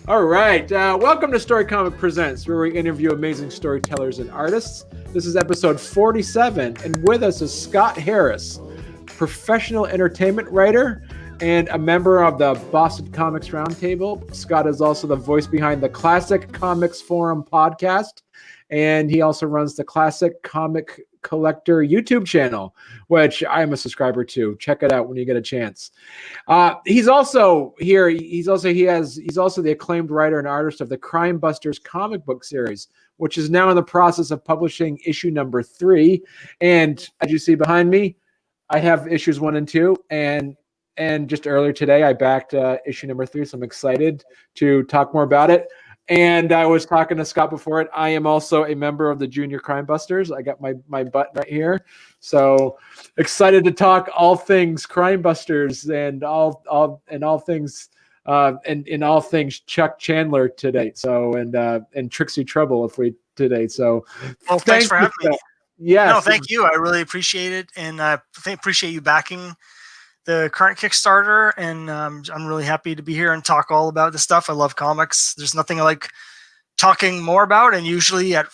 All right. Welcome to Storycomic Presents, where we interview amazing storytellers and artists. This is episode 47, and with us is Scott Harris, professional entertainment writer and a member of the Boston Comics Roundtable. Scott is also the voice behind the Classic Comics Forum podcast, and he also runs the Classic Comic Collector YouTube channel, which I'm a subscriber to. Check it out when you get a chance. He's also here. He's also the acclaimed writer and artist of the Crimebusters comic book series, which is now in the process of publishing issue number 3. And as you see behind me, I have issues 1 and 2, and just earlier today I backed issue number 3, so I'm excited to talk more about it. And I was talking to Scott before it. I am also a member of the Junior Crimebusters. I got my button right here. So excited to talk all things Crimebusters and all things Chuck Chandler today. So and Trixie Trouble today. So thanks for having me. Yes. No, thank you. I really appreciate it, and I appreciate you backing the current Kickstarter, and I'm really happy to be here and talk all about this stuff. I love comics. There's nothing I like talking more about, and usually at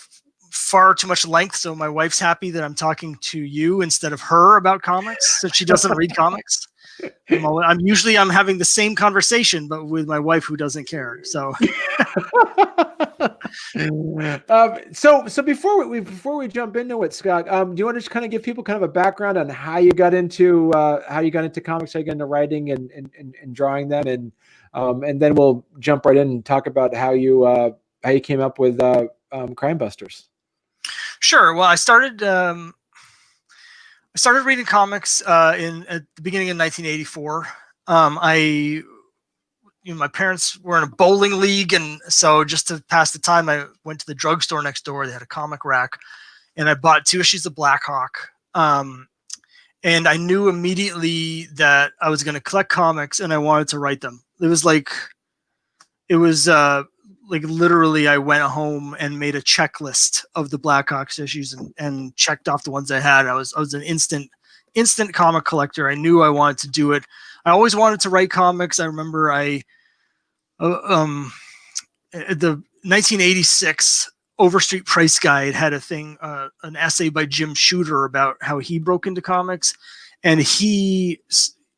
far too much length, so my wife's happy that I'm talking to you instead of her about comics, so she doesn't read comics. I'm having the same conversation, but with my wife who doesn't care. So, so before we jump into it, Scott, do you want to just kind of give people kind of a background on how you got into comics, how you got into writing and drawing them, and then we'll jump right in and talk about how you came up with Crimebusters. Sure. Well, I started reading comics at the beginning of 1984. My parents were in a bowling league, and so just to pass the time, I went to the drugstore next door. They had a comic rack, and I bought 2 issues of Black Hawk. And I knew immediately that I was going to collect comics, and I wanted to write them. It was literally I went home and made a checklist of the Black Hawks issues and checked off the ones I had. I was an instant comic collector. I knew I wanted to do it. I always wanted to write comics. I remember the 1986 Overstreet Price Guide had a thing, an essay by Jim Shooter about how he broke into comics. And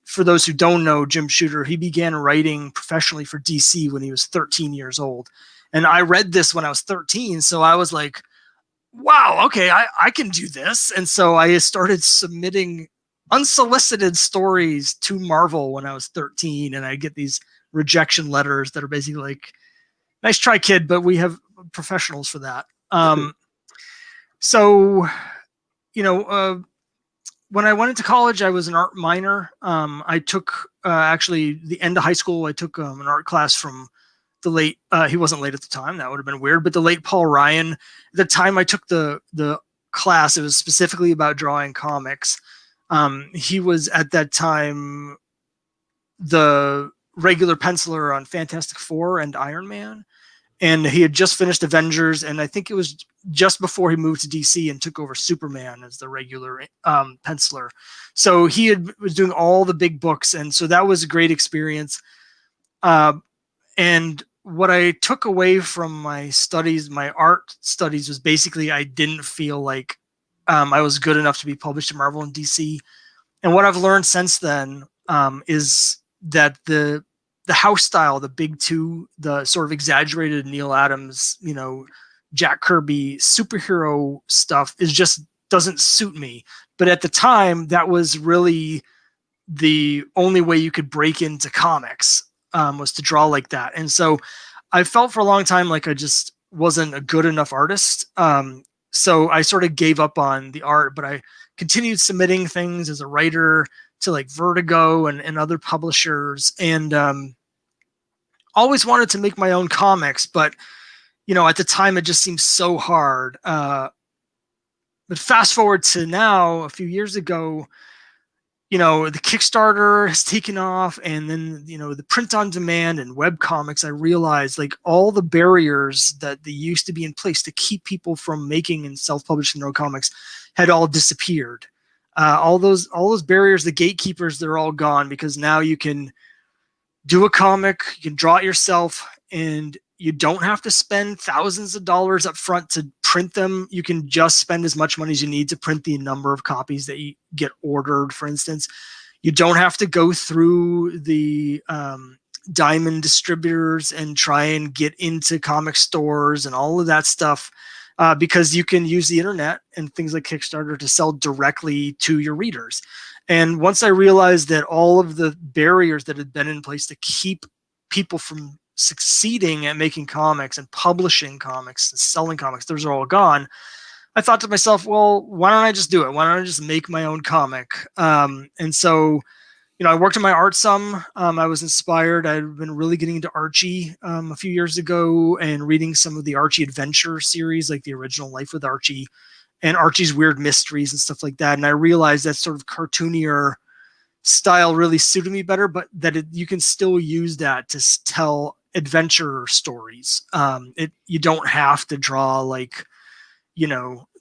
for those who don't know Jim Shooter, he began writing professionally for DC when he was 13 years old. And I read this when I was 13. So I was like, wow, okay, I can do this. And so I started submitting unsolicited stories to Marvel when I was 13. And I get these rejection letters that are basically like, nice try, kid, but we have professionals for that. So, when I went into college, I was an art minor. I took actually the end of high school. I took an art class from the late. He wasn't late at the time. That would have been weird. But the late Paul Ryan. At the time I took the class, it was specifically about drawing comics. He was at that time the regular penciler on Fantastic Four and Iron Man. And he had just finished Avengers, and I think it was just before he moved to DC and took over Superman as the regular penciler. So he was doing all the big books, and so that was a great experience. And what I took away from my studies, my art studies, was basically I didn't feel like I was good enough to be published in Marvel and DC. And what I've learned since then is that the house style, the big two, the sort of exaggerated Neil Adams, Jack Kirby superhero stuff doesn't suit me. But at the time, that was really the only way you could break into comics, was to draw like that. And so I felt for a long time like I just wasn't a good enough artist. So I sort of gave up on the art, but I continued submitting things as a writer to like Vertigo and other publishers, and always wanted to make my own comics, but at the time it just seemed so hard. But fast forward to now, a few years ago, the Kickstarter has taken off, and then the print on demand and web comics. I realized like all the barriers that they used to be in place to keep people from making and self-publishing their own comics had all disappeared. All those barriers, the gatekeepers, they're all gone, because now you can do a comic, you can draw it yourself, and you don't have to spend thousands of dollars up front to print them. You can just spend as much money as you need to print the number of copies that you get ordered, for instance. You don't have to go through the diamond distributors and try and get into comic stores and all of that stuff, because you can use the internet and things like Kickstarter to sell directly to your readers. And once I realized that all of the barriers that had been in place to keep people from succeeding at making comics and publishing comics and selling comics, those are all gone. I thought to myself, well, why don't I just do it? Why don't I just make my own comic? And so, I worked on my art some. I was inspired. I'd been really getting into Archie a few years ago and reading some of the Archie Adventure series, like the original Life with Archie and Archie's Weird Mysteries and stuff like that. And I realized that sort of cartoonier style really suited me better, but that you can still use that to tell adventure stories. You don't have to draw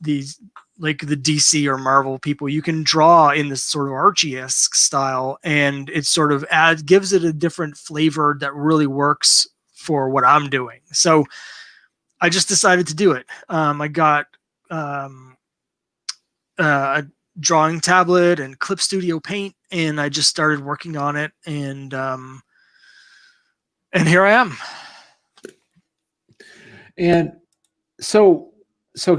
these like the DC or Marvel people. You can draw in this sort of Archie-esque style, and it sort of gives it a different flavor that really works for what I'm doing. So I just decided to do it. I got a drawing tablet and Clip Studio Paint, and I just started working on it, and here I am. And so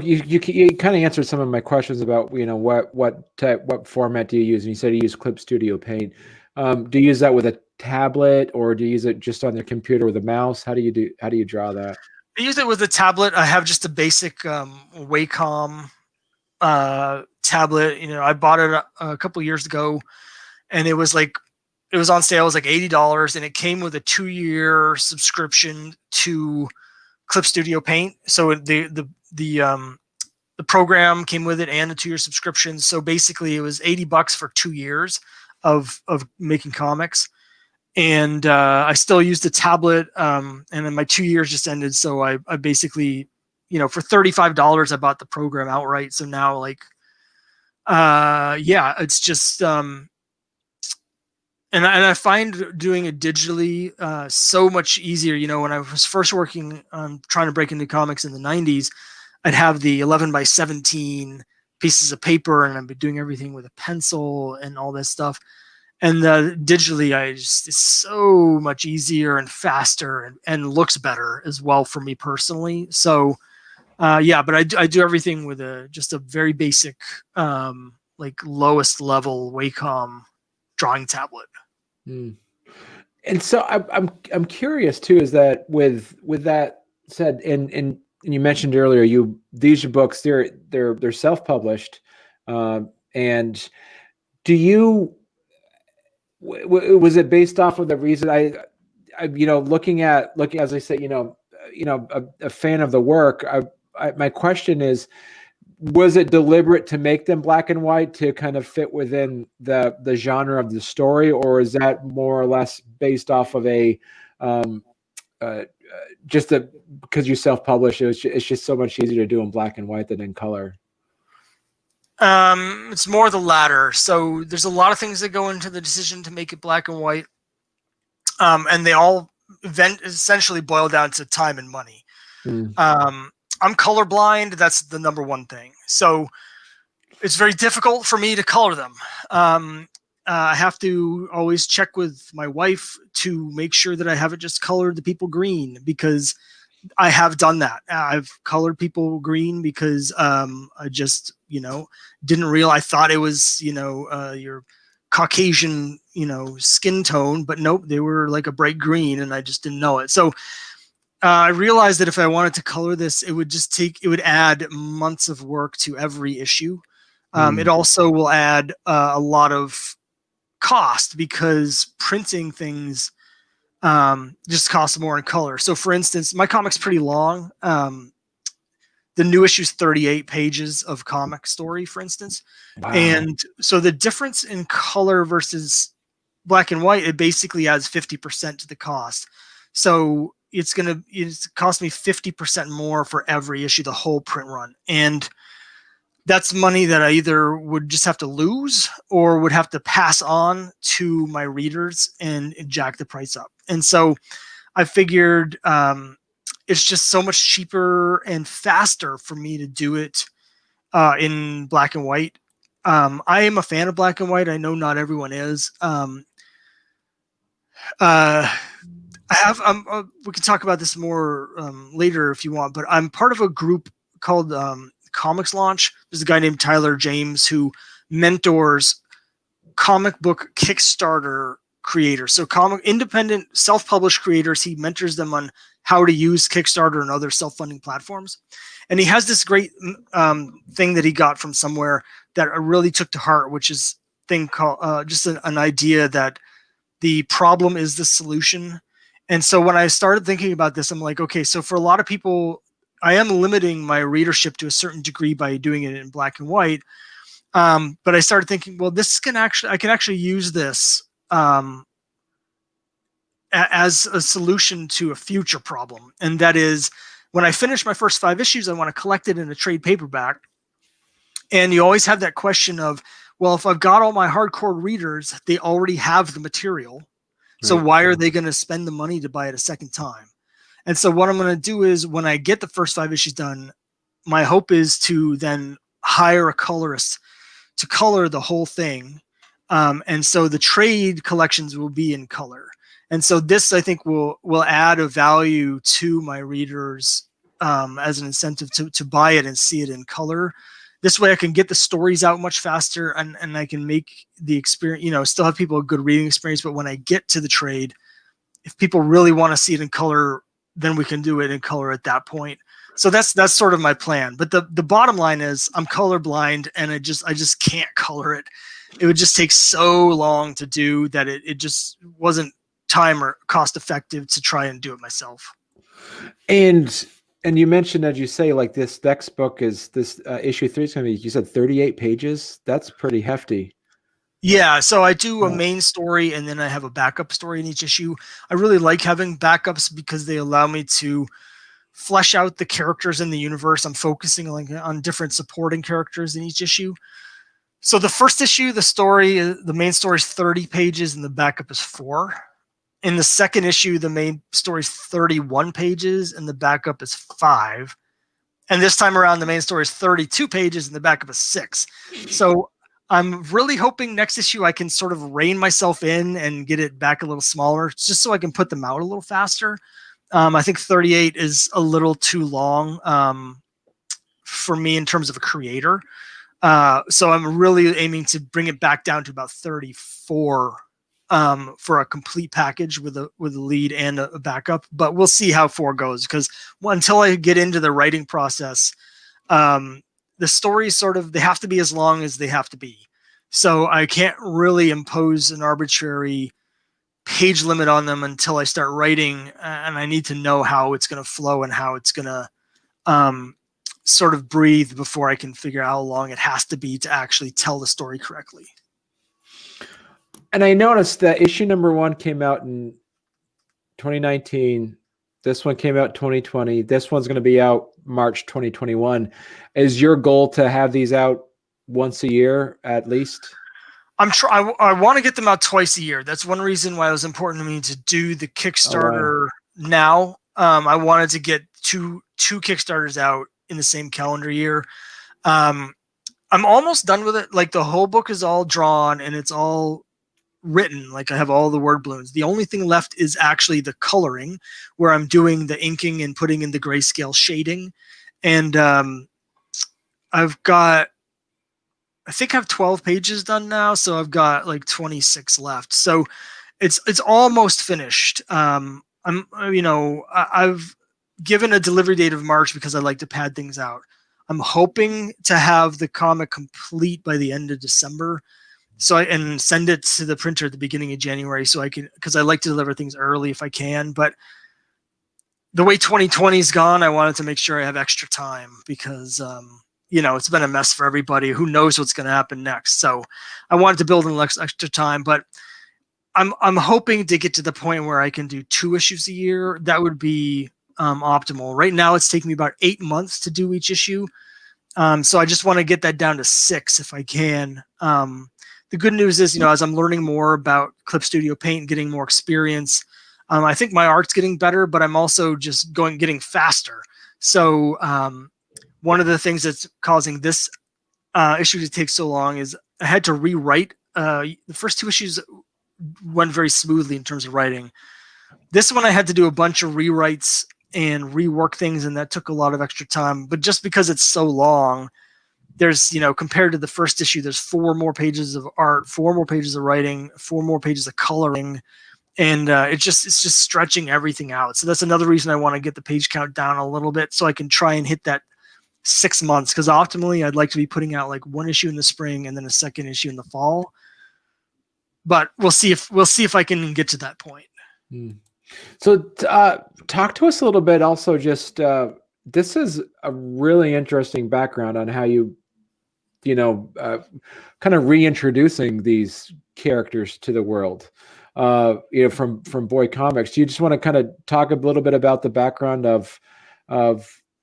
you kind of answered some of my questions about what format do you use, and you said you use Clip Studio Paint. Do you use that with a tablet, or do you use it just on the computer with a mouse? How do you draw that? I use it with a tablet. I have just a basic Wacom tablet. I bought it a couple years ago, and it was on sale. It was like $80, and it came with a 2-year subscription to Clip Studio Paint. So the program came with it and a 2-year subscription. So basically, it was $80 for 2 years of making comics. And I still use the tablet, and then my 2 years just ended. So I basically, for $35, I bought the program outright. So now, it's just, and I find doing it digitally so much easier. When I was first working on trying to break into comics in the 90s, I'd have the 11x17 pieces of paper, and I'd be doing everything with a pencil and all this stuff. And digitally, it's so much easier and faster, and looks better as well for me personally. So, but I do everything with just a very basic, lowest level Wacom drawing tablet. Mm. And so I'm curious too, is that with that said, and you mentioned earlier, these books, they're self-published, and do you? Was it based off of the reason I looking as I say, a fan of the work? My question is, was it deliberate to make them black and white to kind of fit within the genre of the story, or is that more or less based off of because you self-publish, it's just so much easier to do in black and white than in color? It's more the latter. So there's a lot of things that go into the decision to make it black and white, and they all essentially boil down to time and money. I'm colorblind. That's the number one thing. So it's very difficult for me to color them. I have to always check with my wife to make sure that I haven't just colored the people green, because I have done that. I've colored people green because I just, didn't realize. I thought it was, your Caucasian, skin tone, but nope, they were like a bright green, and I just didn't know it. So I realized that if I wanted to color this, it would add months of work to every issue. It also will add a lot of cost, because printing things just costs more in color. So for instance, my comic's pretty long. The new issue is 38 pages of comic story, for instance. Wow. And so the difference in color versus black and white, it basically adds 50% to the cost. So it's cost me 50% more for every issue, the whole print run. And that's money that I either would just have to lose or would have to pass on to my readers and jack the price up. And so I figured it's just so much cheaper and faster for me to do it in black and white. I am a fan of black and white. I know not everyone is. I have. We can talk about this more later if you want. But I'm part of a group called Comics Launch. There's a guy named Tyler James who mentors comic book Kickstarter creators. So independent self-published creators. He mentors them on how to use Kickstarter and other self-funding platforms. And he has this great thing that he got from somewhere that I really took to heart, which is thing called just an idea that the problem is the solution. And so when I started thinking about this, I'm like, okay, so for a lot of people, I am limiting my readership to a certain degree by doing it in black and white. But I started thinking, well, I can actually use this as a solution to a future problem. And that is, when I finish my first 5 issues, I want to collect it in a trade paperback. And you always have that question of, well, if I've got all my hardcore readers, they already have the material. So why are they going to spend the money to buy it a second time? And so what I'm going to do is, when I get the first 5 issues done, my hope is to then hire a colorist to color the whole thing. And so the trade collections will be in color. And so this, I think, will add a value to my readers as an incentive to buy it and see it in color. This way I can get the stories out much faster, and I can make the experience, still have people a good reading experience. But when I get to the trade, if people really want to see it in color, then we can do it in color at that point. So that's sort of my plan. But the bottom line is, I'm colorblind, and I just can't color it. It would just take so long to do that it just wasn't time or cost effective to try and do it myself. And you mentioned, as you say, like this next book is this issue 3 is going to be, you said 38 pages. That's pretty hefty. Yeah, so I do a main story, and then I have a backup story in each issue. I really like having backups because they allow me to flesh out the characters in the universe. I'm focusing on different supporting characters in each issue. So the first issue, the main story is 30 pages, and the backup is 4. In the second issue, the main story is 31 pages, and the backup is 5. And this time around, the main story is 32 pages, and the backup is 6. So I'm really hoping next issue I can sort of rein myself in and get it back a little smaller, just so I can put them out a little faster. I think 38 is a little too long for me in terms of a creator. So I'm really aiming to bring it back down to about 34 for a complete package with a lead and a backup. But we'll see how 4 goes, because until I get into the writing process, the stories they have to be as long as they have to be. So I can't really impose an arbitrary page limit on them until I start writing, and I need to know how it's going to flow and how it's going to sort of breathe before I can figure out how long it has to be to actually tell the story correctly. And I noticed that issue number 1 came out in 2019. This one came out 2020. This one's going to be out March 2021. Is your goal to have these out once a year at least? I want to get them out twice a year. That's one reason why it was important to me to do the Kickstarter now. I wanted to get two Kickstarters out in the same calendar year. I'm almost done with it. Like, the whole book is all drawn and it's all written. Like, I have all the word balloons. The only thing left is actually the coloring, where I'm doing the inking and putting in the grayscale shading. And I think I have 12 pages done now, so I've got like 26 left. So it's almost finished. I've given a delivery date of March because I like to pad things out. I'm hoping to have the comic complete by the end of December, and send it to the printer at the beginning of January, so I can, because I like to deliver things early if I can. But the way 2020's gone, I wanted to make sure I have extra time, because it's been a mess for everybody. Who knows what's going to happen next? So I wanted to build in extra time, but I'm hoping to get to the point where I can do 2 issues a year. That would be optimal. Right now, it's taking me about 8 months to do each issue. So I just want to get that down to 6 if I can. The good news is, as I'm learning more about Clip Studio Paint and getting more experience, I think my art's getting better, but I'm also just getting faster. So one of the things that's causing this issue to take so long is I had to rewrite. The first 2 issues went very smoothly in terms of writing. This one I had to do a bunch of rewrites and rework things, and that took a lot of extra time. But just because it's so long, there's, compared to the first issue, there's 4 more pages of art, 4 more pages of writing, 4 more pages of coloring, and it's just stretching everything out. So that's another reason I want to get the page count down a little bit so I can try and hit that 6 months, because optimally I'd like to be putting out like 1 issue in the spring and then a second issue in the fall. But we'll see if I can get to that point. So talk to us a little bit also, just this is a really interesting background on how you kind of reintroducing these characters to the world, from Boy Comics. Do you just want to kind of talk a little bit about the background of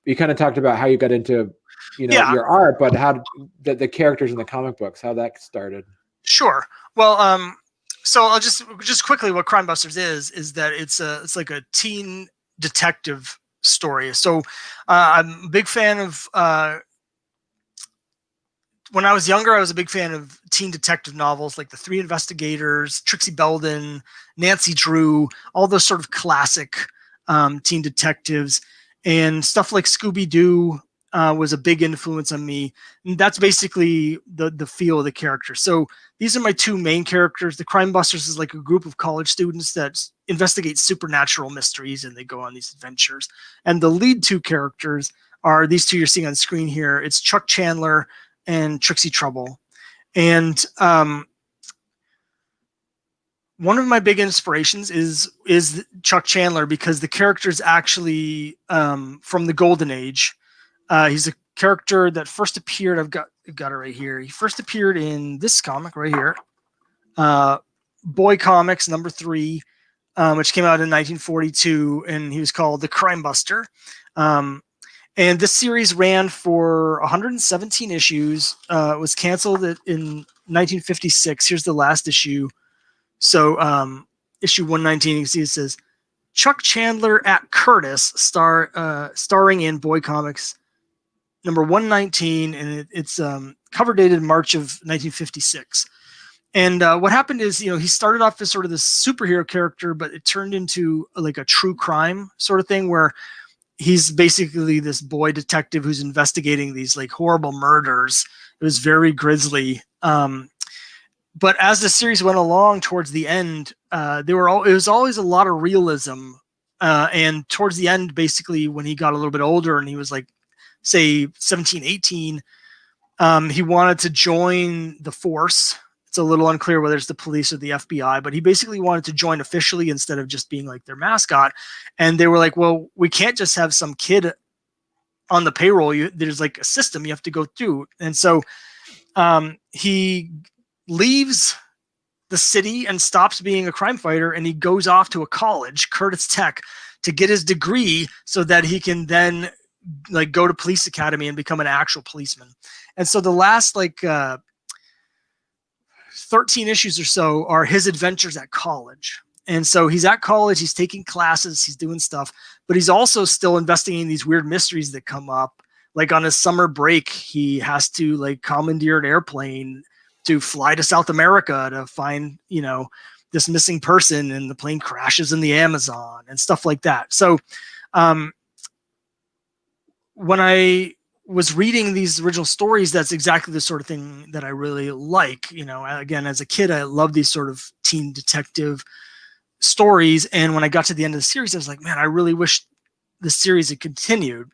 you kind of talked about how you got into your art, but how the characters in the comic books, how that started? Sure. Well, so I'll just quickly, what Crimebusters is that it's like a teen detective story. So I'm a big fan of when I was younger, I was a big fan of teen detective novels like The Three Investigators, Trixie Belden, Nancy Drew, all those sort of classic teen detectives, and stuff like Scooby-Doo was a big influence on me. And that's basically the feel of the character. So these are my 2 main characters. The Crimebusters is like a group of college students that investigate supernatural mysteries, and they go on these adventures. And the lead 2 characters are these 2 you're seeing on screen here. It's Chuck Chandler and Trixie Trouble. And one of my big inspirations is Chuck Chandler, because the character's actually from the Golden Age. He's a character that first appeared, I've got it right here. He first appeared in this comic right here, Boy Comics #3, which came out in 1942, and he was called the Crimebuster. And this series ran for 117 issues. It was canceled in 1956. Here's the last issue. So issue 119, you can see it says, Chuck Chandler at Curtis, starring in Boy Comics number 119, and it's cover dated March of 1956. And what happened is, he started off as sort of this superhero character, but it turned into like a true crime sort of thing, where he's basically this boy detective who's investigating these like horrible murders. It was very grisly. But as the series went along towards the end, it was always a lot of realism. And towards the end, basically, when he got a little bit older and he was like, say 17, 18, he wanted to join the force. It's a little unclear whether it's the police or the FBI, but he basically wanted to join officially instead of just being like their mascot. And they were like, well, we can't just have some kid on the payroll. There's like a system you have to go through. And so he leaves the city and stops being a crime fighter, and he goes off to a college, Curtis Tech, to get his degree so that he can then like go to police academy and become an actual policeman. And so the last 13 issues or so are his adventures at college. And so he's at college, he's taking classes, he's doing stuff, but he's also still investigating these weird mysteries that come up. Like on his summer break, he has to like commandeer an airplane to fly to South America to find, this missing person, and the plane crashes in the Amazon and stuff like that. So when I was reading these original stories, that's exactly the sort of thing that I really like. Again, as a kid, I love these sort of teen detective stories. And when I got to the end of the series, I was like, man, I really wish the series had continued.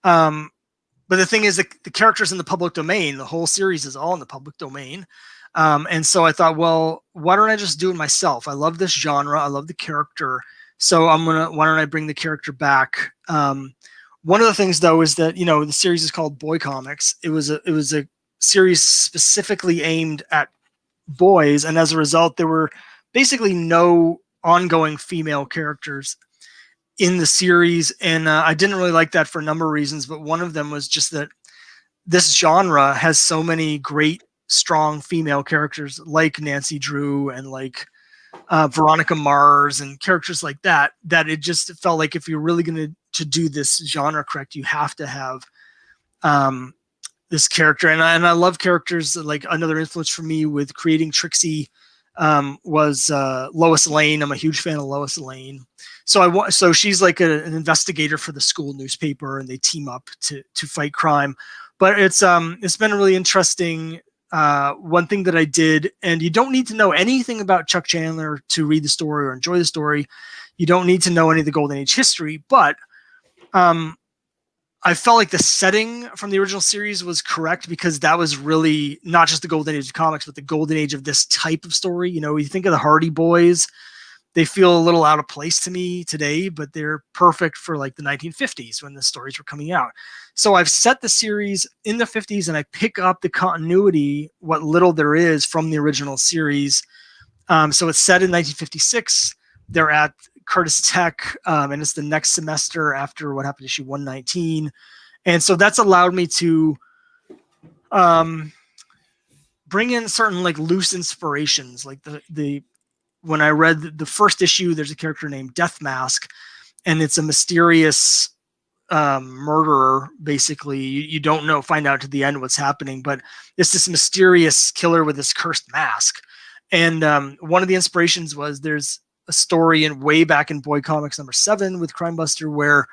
But the thing is that the characters in the public domain, the whole series is all in the public domain. And so I thought, well, why don't I just do it myself? I love this genre. I love the character. So why don't I bring the character back? One of the things though, is that, the series is called Boy Comics. It was a series specifically aimed at boys. And as a result, there were basically no ongoing female characters in the series. And I didn't really like that for a number of reasons, but one of them was just that this genre has so many great, strong female characters like Nancy Drew and like Veronica Mars and characters like that, that it just felt like if you're really going to do this genre correct, you have to have this character. And I love characters. Like another influence for me with creating Trixie was Lois Lane. I'm a huge fan of Lois Lane. So she's like an investigator for the school newspaper, and they team up to fight crime. But it's been really interesting. One thing that I did, and you don't need to know anything about Chuck Chandler to read the story or enjoy the story. You don't need to know any of the Golden Age history, but I felt like the setting from the original series was correct, because that was really not just the Golden Age of comics, but the Golden Age of this type of story. You know, you think of the Hardy Boys, they feel a little out of place to me today, but they're perfect for like the 1950s when the stories were coming out. So I've set the series in the 50s, and I pick up the continuity, what little there is from the original series. So it's set in 1956. They're at Curtis Tech, and it's the next semester after what happened to issue 119. And so that's allowed me to bring in certain like loose inspirations. Like when I read the first issue, there's a character named Death Mask, and it's a mysterious murderer. Basically, you don't find out to the end what's happening, but it's this mysterious killer with this cursed mask. And one of the inspirations was there's a story way back in Boy Comics #7 with Crimebuster, where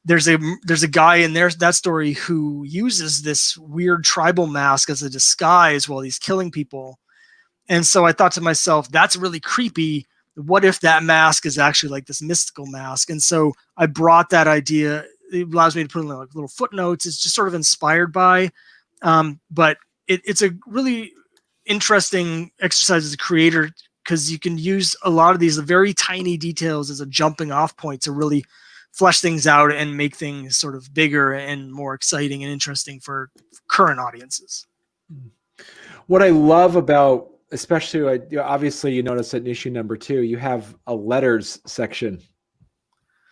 there's a guy in that story who uses this weird tribal mask as a disguise while he's killing people. And so I thought to myself, that's really creepy. What if that mask is actually like this mystical mask? And so I brought that idea. It allows me to put in like little footnotes. It's just sort of inspired by, but it's a really interesting exercise as a creator, because you can use a lot of these very tiny details as a jumping off point to really flesh things out and make things sort of bigger and more exciting and interesting for current audiences. What I love about, especially obviously you notice that in issue #2, you have a letters section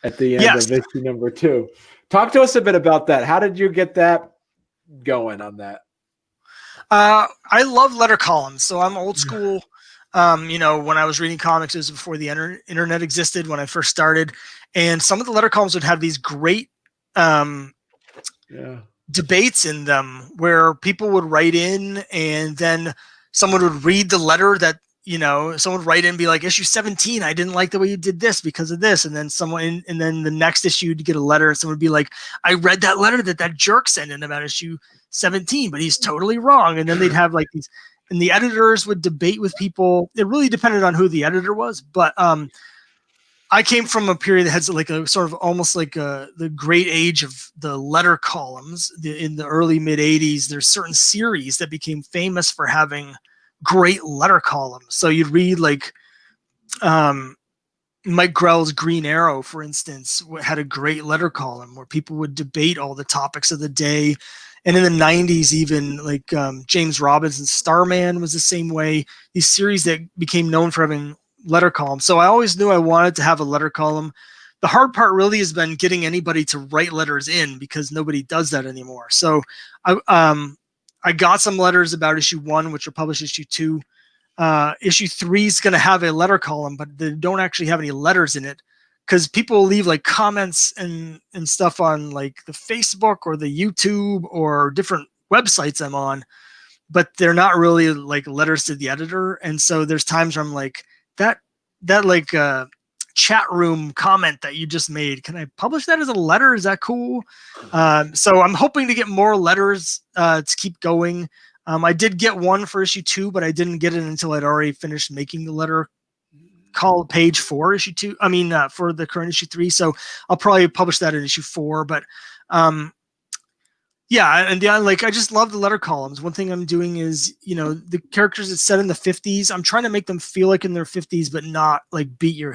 at the end of issue #2. Talk to us a bit about that. How did you get that going on that? I love letter columns. So I'm old school. When I was reading comics, it was before the internet existed when I first started. And some of the letter columns would have these great debates in them where people would write in, and then someone would read the letter that, someone would write in and be like, issue 17, I didn't like the way you did this because of this. And then and then the next issue you'd get a letter, and someone would be like, I read that letter that jerk sent in about issue 17, but he's totally wrong. And then they'd have like these, and the editors would debate with people. It really depended on who the editor was. But I came from a period that has like a sort of almost like the great age of the letter columns. In the early mid 80s, there's certain series that became famous for having great letter columns. So you'd read like Mike Grell's Green Arrow, for instance, had a great letter column where people would debate all the topics of the day. And in the 90s, even like James Robinson's Starman was the same way. These series that became known for having letter columns. So I always knew I wanted to have a letter column. The hard part really has been getting anybody to write letters in, because nobody does that anymore. So I got some letters about issue 1, which were published issue 2. Issue 3 is going to have a letter column, but they don't actually have any letters in it, because people leave like comments and stuff on like the Facebook or the YouTube or different websites I'm on, but they're not really like letters to the editor. And so there's times where I'm like, that like chat room comment that you just made, can I publish that as a letter? Is that cool? So I'm hoping to get more letters to keep going. I did get one for issue 2, but I didn't get it until I'd already finished making the letter call page for issue 2. I mean, for the current issue 3. So I'll probably publish that in issue 4. But like I just love the letter columns. One thing I'm doing is, the characters that's set in the 50s, I'm trying to make them feel like in their 50s, but not like beat you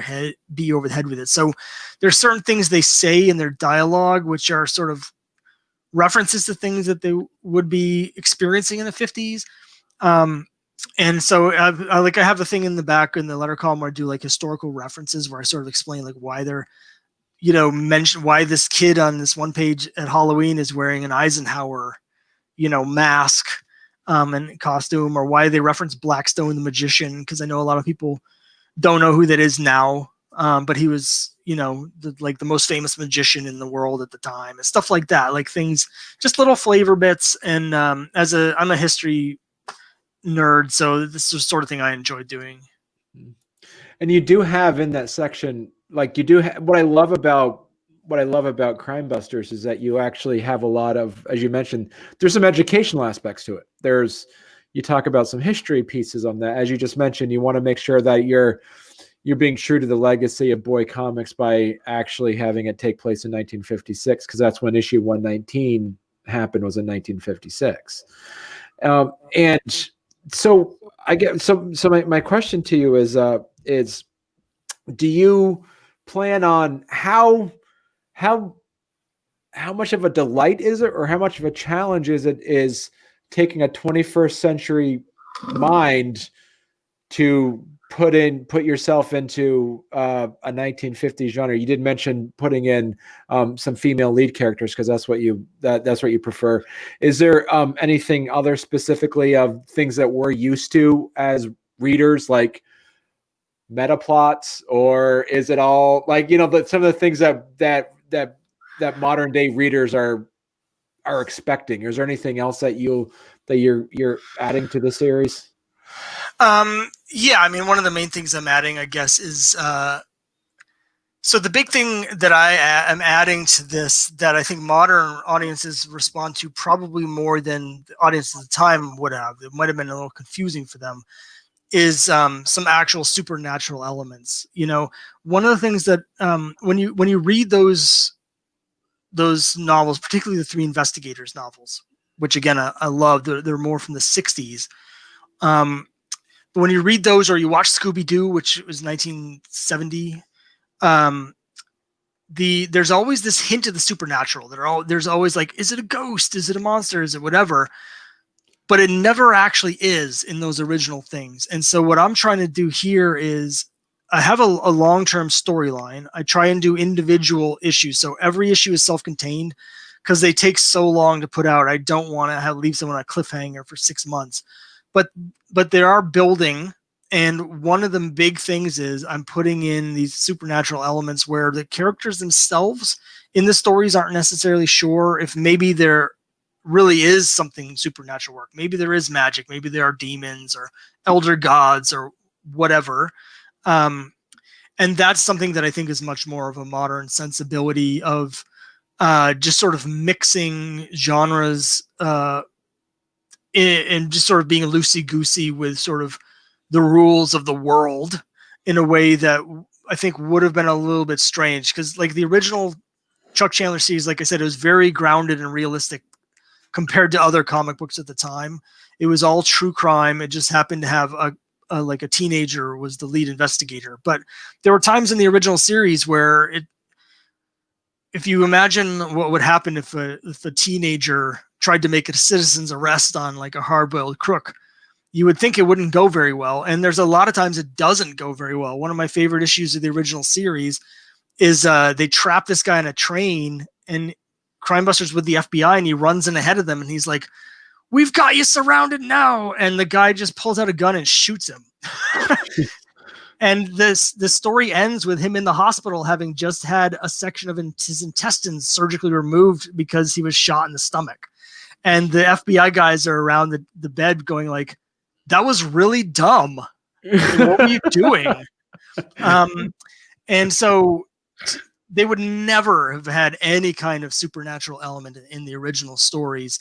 over the head with it. So there's certain things they say in their dialogue, which are sort of references to things that they would be experiencing in the 50s. And so I have a thing in the back in the letter column where I do like historical references, where I sort of explain like why they're, mention why this kid on this one page at Halloween is wearing an Eisenhower, mask and costume, or why they reference Blackstone the magician, because I know a lot of people don't know who that is now, but he was, the most famous magician in the world at the time, and stuff like that. Like things, just little flavor bits. And I'm a history nerd, so this is the sort of thing I enjoy doing. And you do have in that section, like you do what I love about Crimebusters is that you actually have a lot of, as you mentioned, there's some educational aspects to it. You talk about some history pieces on that. As you just mentioned, you want to make sure that you're being true to the legacy of Boy Comics by actually having it take place in 1956, because that's when issue 119 happened, was in 1956. And so I get my question to you is do you plan on how much of a delight is it, or how much of a challenge is taking a 21st century mind to put yourself into a 1950s genre? You did mention putting in some female lead characters because that's what you prefer. Is there anything other specifically of things that we're used to as readers, like meta plots, or is it all like, some of the things that modern day readers are expecting? Is there anything else that you're adding to the series? Yeah, I mean, one of the main things I'm adding, I guess, is so the big thing that I am adding to this that I think modern audiences respond to probably more than the audience at the time would have. It might have been a little confusing for them. Is some actual supernatural elements. One of the things that when you read those novels, particularly the Three Investigators novels, which again I love. They're more from the 60s. But when you read those, or you watch Scooby-Doo, which was 1970, there's always this hint of the supernatural. There's always like, is it a ghost? Is it a monster? Is it whatever? But it never actually is in those original things. And so what I'm trying to do here is I have a long-term storyline. I try and do individual issues. So every issue is self-contained because they take so long to put out. I don't want to leave someone on a cliffhanger for 6 months. But they are building. And one of the big things is I'm putting in these supernatural elements where the characters themselves in the stories aren't necessarily sure if maybe there really is something supernatural work. Maybe there is magic. Maybe there are demons or elder gods or whatever. And that's something that I think is much more of a modern sensibility of just sort of mixing genres and just sort of being loosey-goosey with sort of the rules of the world in a way that I think would have been a little bit strange. Because like the original Chuck Chandler series, like I said, it was very grounded and realistic compared to other comic books at the time. It was all true crime. It just happened to have a teenager was the lead investigator. But there were times in the original series where if you imagine what would happen if a teenager tried to make a citizen's arrest on like a hard-boiled crook, you would think it wouldn't go very well. And there's a lot of times it doesn't go very well. One of my favorite issues of the original series is they trap this guy in a train, and Crimebusters with the FBI, and he runs in ahead of them, and he's like, "We've got you surrounded now." And the guy just pulls out a gun and shoots him. And the story ends with him in the hospital having just had a section of his intestines surgically removed because he was shot in the stomach. And the FBI guys are around the bed going like, "That was really dumb. What were you doing?" And so they would never have had any kind of supernatural element in the original stories.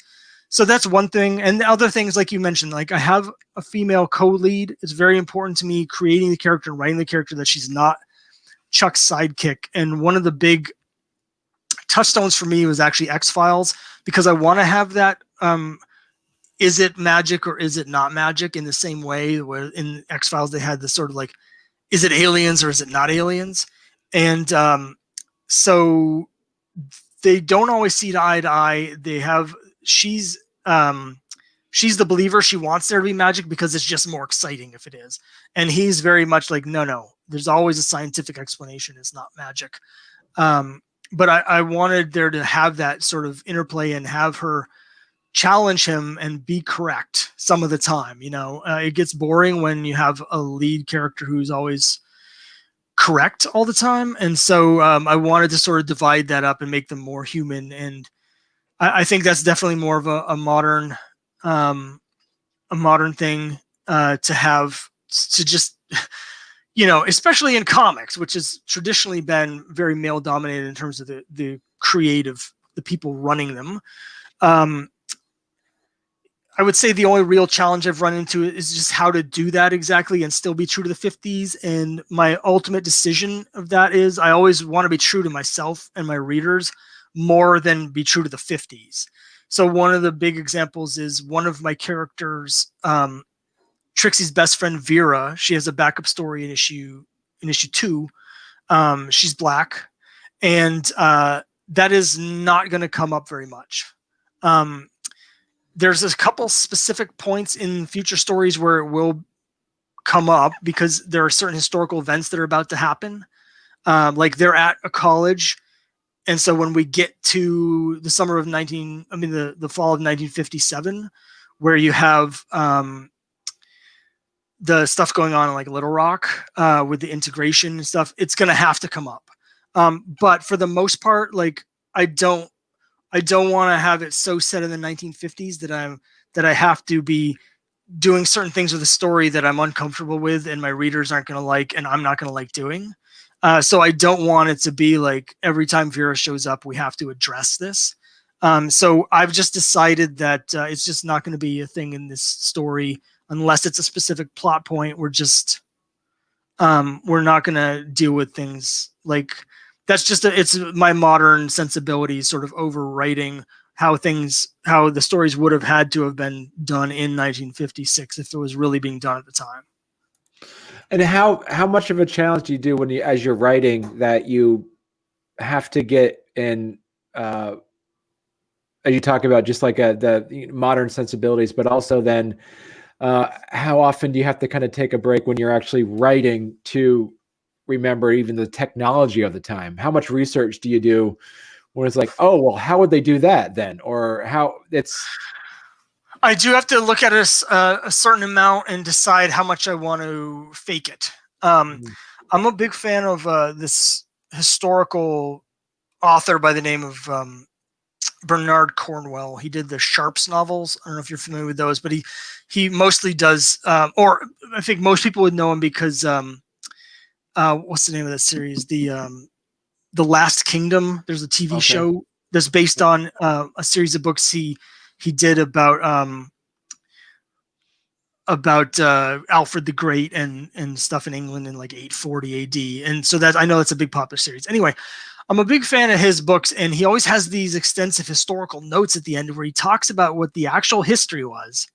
So that's one thing. And the other things, like you mentioned, like I have a female co-lead. It's very important to me creating the character and writing the character that she's not Chuck's sidekick. And one of the big touchstones for me was actually X-Files, because I want to have that is it magic or is it not magic, in the same way where in X-Files they had this sort of like, is it aliens or is it not aliens? And so they don't always see eye to eye. She's the believer. She wants there to be magic because it's just more exciting if it is. And he's very much like, no, there's always a scientific explanation. It's not magic. But I wanted there to have that sort of interplay and have her challenge him and be correct some of the time. It gets boring when you have a lead character who's always correct all the time. And so I wanted to sort of divide that up and make them more human. And I think that's definitely more of a modern thing to have, to just, especially in comics, which has traditionally been very male dominated in terms of the creative, the people running them. I would say the only real challenge I've run into is just how to do that exactly and still be true to the 50s. And my ultimate decision of that is I always want to be true to myself and my readers more than be true to the 50s. So one of the big examples is one of my characters, Trixie's best friend Vera. She has a backup story in issue 2. She's Black, and that is not going to come up very much. There's a couple specific points in future stories where it will come up because there are certain historical events that are about to happen. Like they're at a college. And so when we get to the fall of 1957, where you have the stuff going on in like Little Rock with the integration and stuff, it's going to have to come up. But for the most part, like I don't want to have it so set in the 1950s that I have to be doing certain things with a story that I'm uncomfortable with and my readers aren't going to like, and I'm not going to like doing. So I don't want it to be like every time Vera shows up, we have to address this. So I've just decided that it's just not going to be a thing in this story unless it's a specific plot point. We're not going to deal with things like that's just it's my modern sensibilities sort of overwriting how the stories would have had to have been done in 1956 if it was really being done at the time. And how much of a challenge do you do when as you're writing that you have to get in, as you talk about just like the modern sensibilities, but also then how often do you have to kind of take a break when you're actually writing to remember even the technology of the time? How much research do you do when it's like, oh, well, how would they do that then? Or how I do have to look at a certain amount and decide how much I want to fake it. I'm a big fan of this historical author by the name of Bernard Cornwell. He did the Sharps novels. I don't know if you're familiar with those, but he mostly does, or I think most people would know him because what's the name of that series? The Last Kingdom. There's a TV show that's based on a series of books he did about Alfred the Great and stuff in England in like 840 AD. And so I know that's a big popular series. Anyway, I'm a big fan of his books, and he always has these extensive historical notes at the end where he talks about what the actual history was.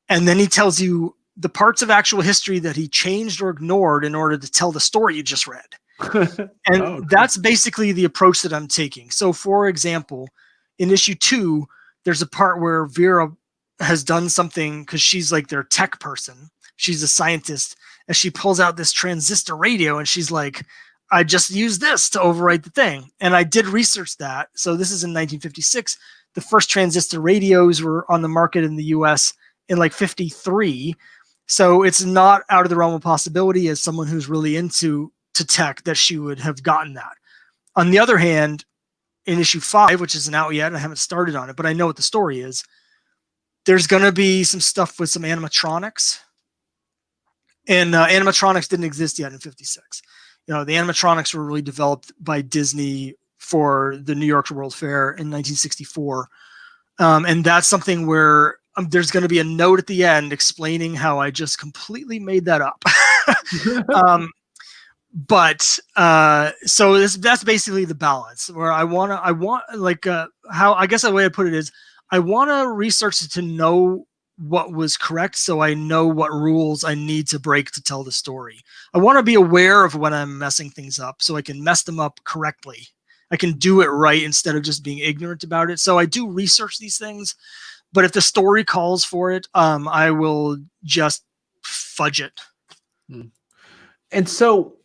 And then he tells you the parts of actual history that he changed or ignored in order to tell the story you just read. And that's basically the approach that I'm taking. So for example, in issue 2, there's a part where Vera has done something because she's like their tech person. She's a scientist, and she pulls out this transistor radio and she's like, I just used this to overwrite the thing. And I did research that. So this is in 1956. The first transistor radios were on the market in the US in like 53. So it's not out of the realm of possibility as someone who's really into tech that she would have gotten that. On the other hand, in issue 5, which isn't out yet, I haven't started on it, but I know what the story is. There's going to be some stuff with some animatronics. And animatronics didn't exist yet in 56. The animatronics were really developed by Disney for the New York World Fair in 1964. And that's something where there's going to be a note at the end explaining how I just completely made that up. So that's basically the balance where how I guess the way I put it is I want to research it to know what was correct, so I know what rules I need to break to tell the story. I want to be aware of when I'm messing things up so I can mess them up correctly. I can do it right instead of just being ignorant about it. So I do research these things, but if the story calls for it, I will just fudge it. And so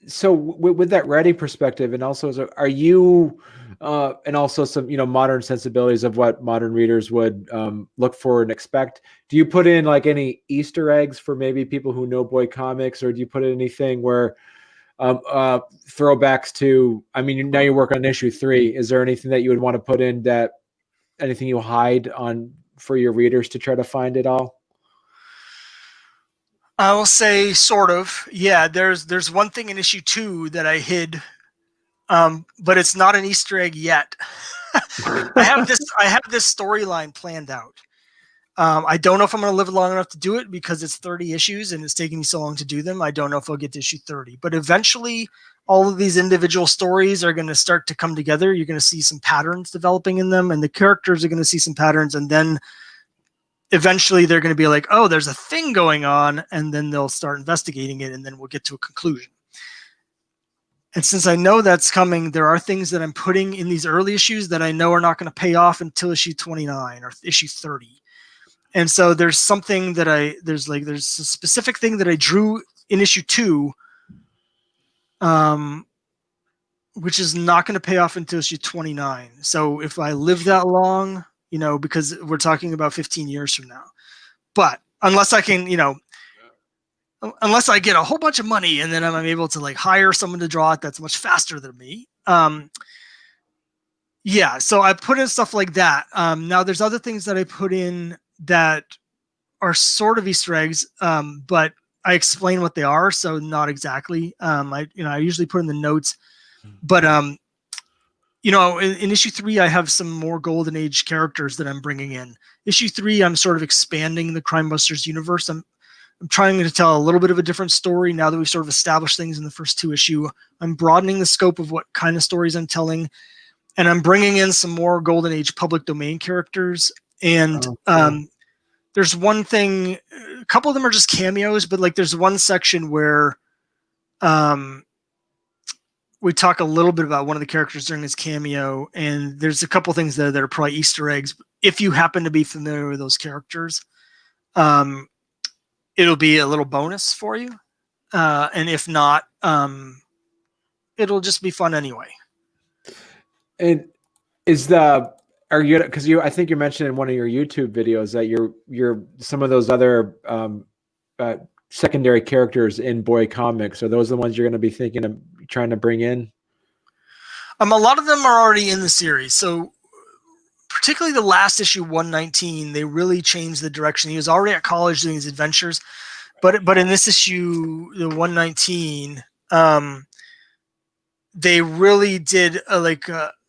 with that writing perspective, and also, are you, and also some, modern sensibilities of what modern readers would look for and expect. Do you put in like any Easter eggs for maybe people who know boy comics, or do you put in anything where throwbacks to, I mean, now you work on issue 3. Is there anything that you would want to put in, that anything you hide on for your readers to try to find it all? I will say sort of. Yeah, there's one thing in issue 2 that I hid, but it's not an Easter egg yet. I have this storyline planned out. I don't know if I'm going to live long enough to do it because it's 30 issues and it's taking me so long to do them. I don't know if I'll get to issue 30, but eventually all of these individual stories are going to start to come together. You're going to see some patterns developing in them, and the characters are going to see some patterns, and then eventually they're going to be like, oh, there's a thing going on, and then they'll start investigating it, and then we'll get to a conclusion. And since I know that's coming, there are things that I'm putting in these early issues that I know are not going to pay off until issue 29 or issue 30. And so there's something that there's a specific thing that I drew in issue 2, which is not going to pay off until issue 29. So if I live that long, because we're talking about 15 years from now, but unless I can, unless I get a whole bunch of money and then I'm able to like hire someone to draw it that's much faster than me. Yeah, so I put in stuff like that. Now there's other things that I put in that are sort of Easter eggs, but I explain what they are, so not exactly. I usually put in the notes, but in issue 3 I have some more Golden Age characters that I'm bringing in. Issue 3 I'm sort of expanding the Crimebusters universe. I'm trying to tell a little bit of a different story now that we've sort of established things in the first 2 issues. I'm broadening the scope of what kind of stories I'm telling, and I'm bringing in some more Golden Age public domain characters. And there's one thing, a couple of them are just cameos, but like there's one section where we talk a little bit about one of the characters during his cameo, and there's a couple things there that are probably Easter eggs. If you happen to be familiar with those characters, it'll be a little bonus for you. And if not, it'll just be fun anyway. And because I think you mentioned in one of your YouTube videos that you're some of those other secondary characters in Boy Comics, are those the ones you're going to be thinking of trying to bring in? A lot of them are already in the series. So particularly the last issue 119, they really changed the direction. He was already at college doing his adventures, but in this issue, the 119, they really did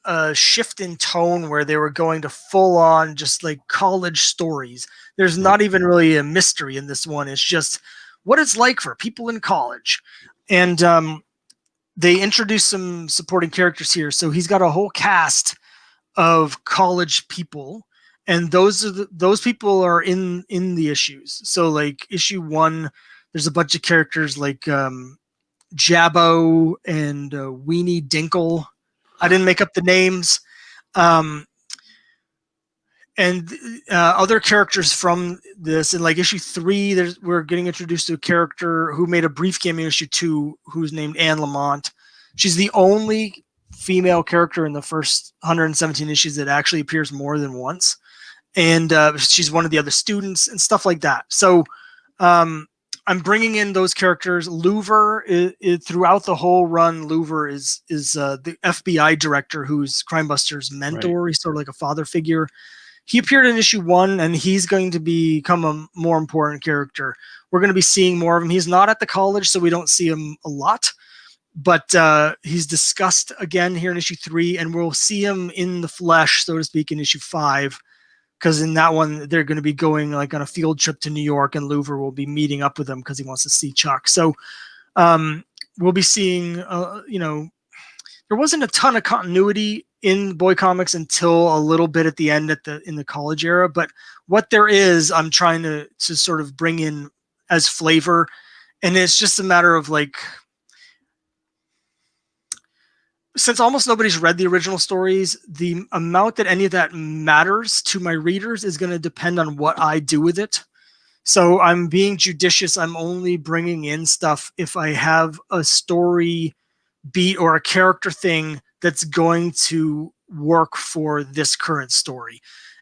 a shift in tone where they were going to full on just like college stories. There's not even really a mystery in this one. It's just what it's like for people in college. And they introduced some supporting characters here. So he's got a whole cast of college people, and those people are in the issues. So like issue 1, there's a bunch of characters like Jabbo and Weenie Dinkle. I didn't make up the names. And other characters from this. In like issue 3, we're getting introduced to a character who made a brief cameo in issue 2, who's named Anne Lamont. She's the only female character in the first 117 issues that actually appears more than once. And she's one of the other students and stuff like that. So I'm bringing in those characters. Louver is throughout the whole run. Louver is the FBI director who's Crimebusters' mentor. Right. He's sort of like a father figure. He appeared in issue 1, and he's going to become a more important character. We're going to be seeing more of him. He's not at the college, so we don't see him a lot. But he's discussed again here in issue 3, and we'll see him in the flesh, so to speak, in issue 5. Because in that one, they're going to be going like on a field trip to New York, and Louver will be meeting up with them because he wants to see Chuck. So we'll be seeing, there wasn't a ton of continuity in Boy Comics until a little bit at the end in the college era. But what there is, I'm trying to sort of bring in as flavor. And it's just a matter of like, since almost nobody's read the original stories, the amount that any of that matters to my readers is going to depend on what I do with it. So I'm being judicious. I'm only bringing in stuff if I have a story beat or a character thing that's going to work for this current story.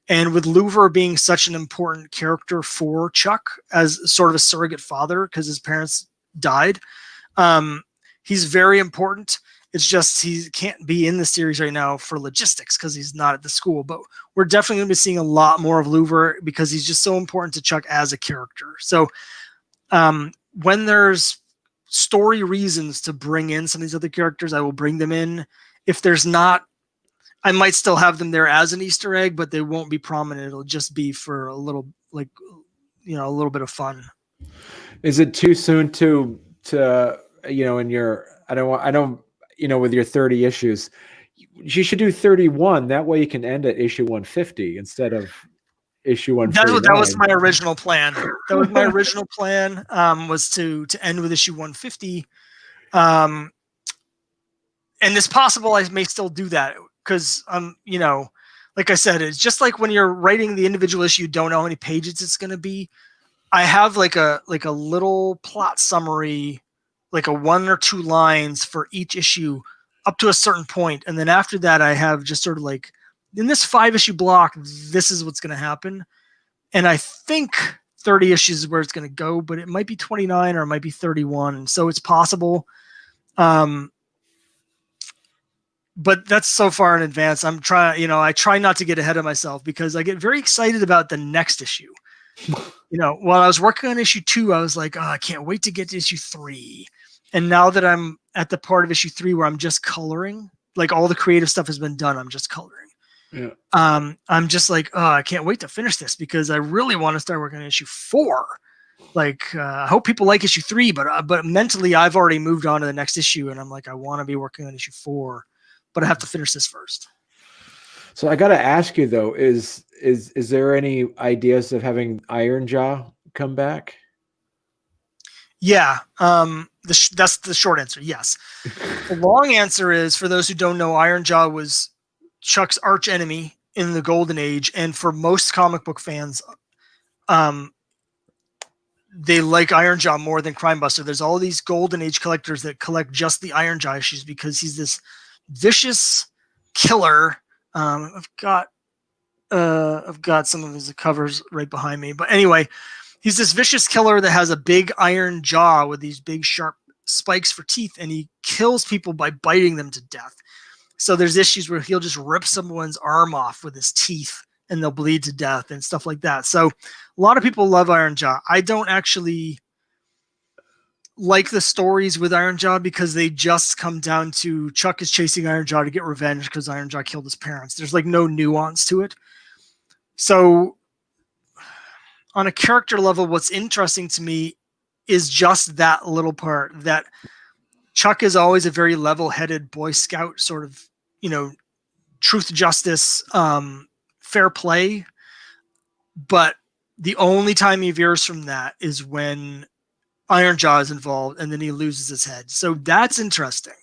And with Louver being such an important character for Chuck as sort of a surrogate father because his parents died, he's very important. It's just he can't be in the series right now for logistics because he's not at the school. But we're definitely going to be seeing a lot more of Louver because he's just so important to Chuck as a character. So when there's story reasons to bring in some of these other characters, I will bring them in. If there's not, I might still have them there as an Easter egg, but they won't be prominent. It'll just be for a little, like, you know, a little bit of fun. Is it too soon to you know, in your, I don't, you know, with your 30 issues, you should do 31. That way you can end at issue 150 instead of issue 149. That was my original plan. That was my original plan, was to end with issue 150. And it's possible I may still do that because, you know, like I said, it's just like when you're writing the individual issue, you don't know how many pages it's going to be. I have like a little plot summary, like a 1 or 2 lines for each issue up to a certain point. And then after that, I have just sort of like, in this 5-issue block, this is what's going to happen. And I think 30 issues is where it's going to go, but it might be 29 or it might be 31. So it's possible. But that's so far in advance. I'm trying, you know, I try not to get ahead of myself because I get very excited about the next issue. You know, while I was working on issue 2, I was like, oh, I can't wait to get to issue 3. And now that I'm at the part of issue 3 where I'm just coloring, like all the creative stuff has been done, I'm just coloring. Yeah. I'm just like, oh, I can't wait to finish this because I really want to start working on issue 4. Like, I hope people like issue 3, but mentally I've already moved on to the next issue, and I'm like, I want to be working on issue 4, but I have to finish this first. So I got to ask you though, is there any ideas of having Iron Jaw come back? Yeah, that's the short answer. Yes. The long answer is, for those who don't know, Iron Jaw was Chuck's arch enemy in the Golden Age, and for most comic book fans, they like Iron Jaw more than Crimebuster. There's all these Golden Age collectors that collect just the Iron Jaw issues because he's this vicious killer. I've got some of his covers right behind me, but anyway, he's this vicious killer that has a big iron jaw with these big sharp spikes for teeth, and he kills people by biting them to death. So there's issues where he'll just rip someone's arm off with his teeth and they'll bleed to death and stuff like that. So a lot of people love Iron Jaw. I don't actually like the stories with Iron Jaw because they just come down to Chuck is chasing Iron Jaw to get revenge because Iron Jaw killed his parents. There's like no nuance to it. So on a character level, what's interesting to me is just that little part, that Chuck is always a very level-headed Boy Scout sort of, you know, truth, justice, fair play. But the only time he veers from that is when Iron Jaw is involved, and then he loses his head. So that's interesting.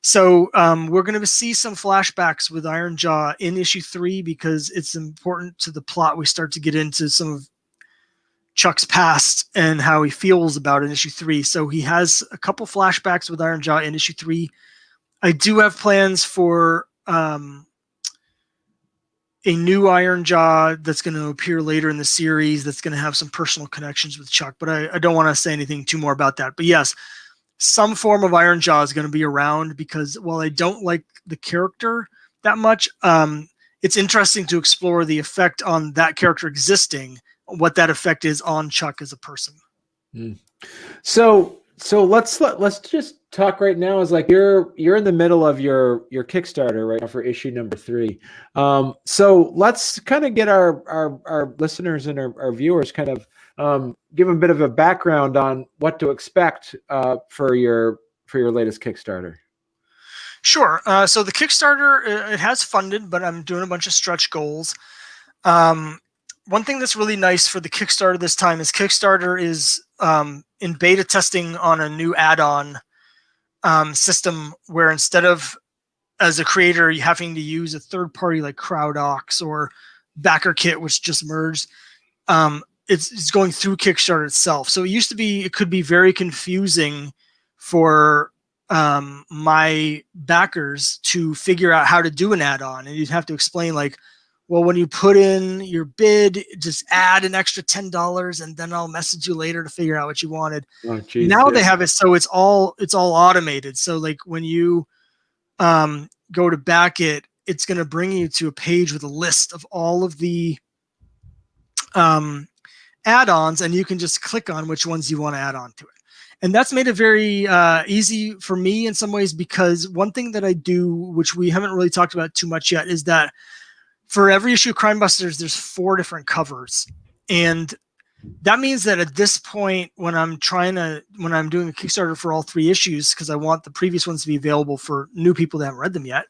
So we're going to see some flashbacks with Iron Jaw in issue 3 because it's important to the plot. We start to get into some of Chuck's past and how he feels about it in issue 3. So he has a couple flashbacks with Iron Jaw in issue 3. I do have plans for a new Iron Jaw that's going to appear later in the series that's going to have some personal connections with Chuck, but I don't want to say anything too more about that. But yes, some form of Iron Jaw is going to be around because while I don't like the character that much, it's interesting to explore the effect on that character existing, what that effect is on Chuck as a person. So let's just talk right now. Is like you're in the middle of your Kickstarter right now for issue number 3. So let's kind of get our listeners and our viewers kind of give them a bit of a background on what to expect for your latest Kickstarter. Sure. So the Kickstarter, it has funded, but I'm doing a bunch of stretch goals. One thing that's really nice for the Kickstarter this time is Kickstarter is in beta testing on a new add-on system where instead of, as a creator, you having to use a third party like CrowdOx or BackerKit, which just merged, it's going through Kickstarter itself. So it could be very confusing for my backers to figure out how to do an add-on, and you'd have to explain like, well, when you put in your bid, just add an extra $10 and then I'll message you later to figure out what you wanted. Oh, geez, Now yeah. they have it so it's all automated. So like when you go to back it, it's going to bring you to a page with a list of all of the add-ons, and you can just click on which ones you want to add on to it. And that's made it very easy for me in some ways, because one thing that I do, which we haven't really talked about too much yet, is that for every issue of Crimebusters, there's 4 different covers. And that means that at this point, when I'm doing a Kickstarter for all 3 issues, because I want the previous ones to be available for new people that haven't read them yet,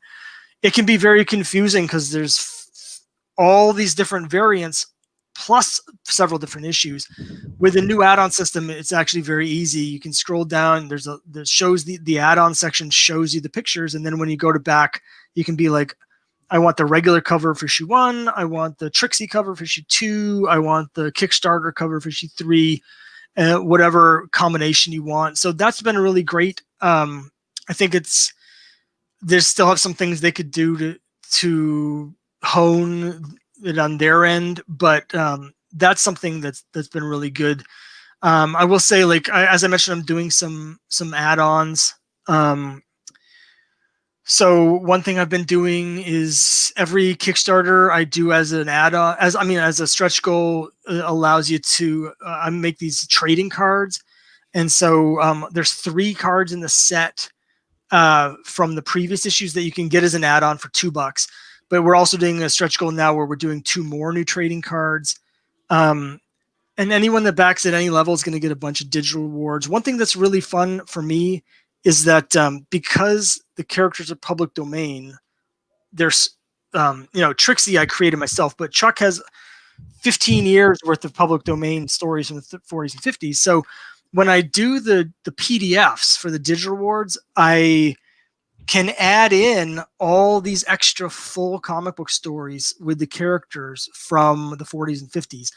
it can be very confusing because there's all these different variants plus several different issues. With a new add-on system, it's actually very easy. You can scroll down. The add-on section shows you the pictures, and then when you go to back, you can be like, I want the regular cover for issue 1. I want the Trixie cover for issue 2. I want the Kickstarter cover for issue 3. Whatever combination you want. So that's been really great. I think they still have some things they could do to hone it on their end, but that's something that's been really good. I will say, like as I mentioned, I'm doing some add-ons. So one thing I've been doing is every Kickstarter I do as an add-on, as a stretch goal, allows you to make these trading cards. And so there's 3 cards in the set from the previous issues that you can get as an add-on for $2. But we're also doing a stretch goal now where we're doing 2 more new trading cards. And anyone that backs at any level is going to get a bunch of digital rewards. One thing that's really fun for me is that because the characters are public domain, there's, Trixie I created myself, but Chuck has 15 years worth of public domain stories from the 40s and 50s. So when I do the PDFs for the digital rewards, I can add in all these extra full comic book stories with the characters from the 40s and 50s.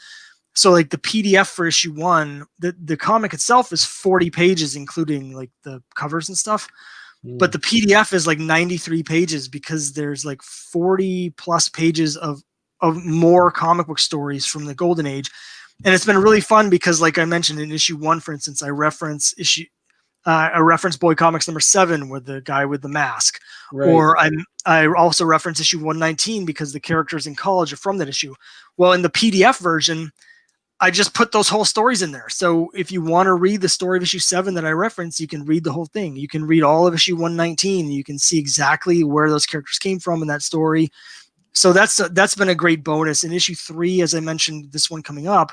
So like the PDF for issue 1, the comic itself is 40 pages, including like the covers and stuff. But the PDF is like 93 pages because there's like 40 plus pages of more comic book stories from the Golden Age. And it's been really fun because, like I mentioned in issue 1, for instance, I reference Boy Comics number 7 with the guy with the mask. Right. Or I also reference issue 119 because the characters in college are from that issue. Well, in the PDF version, I just put those whole stories in there. So if you want to read the story of issue 7 that I referenced, you can read the whole thing. You can read all of issue 119. You can see exactly where those characters came from in that story. So that's been a great bonus. In issue 3, as I mentioned, this one coming up,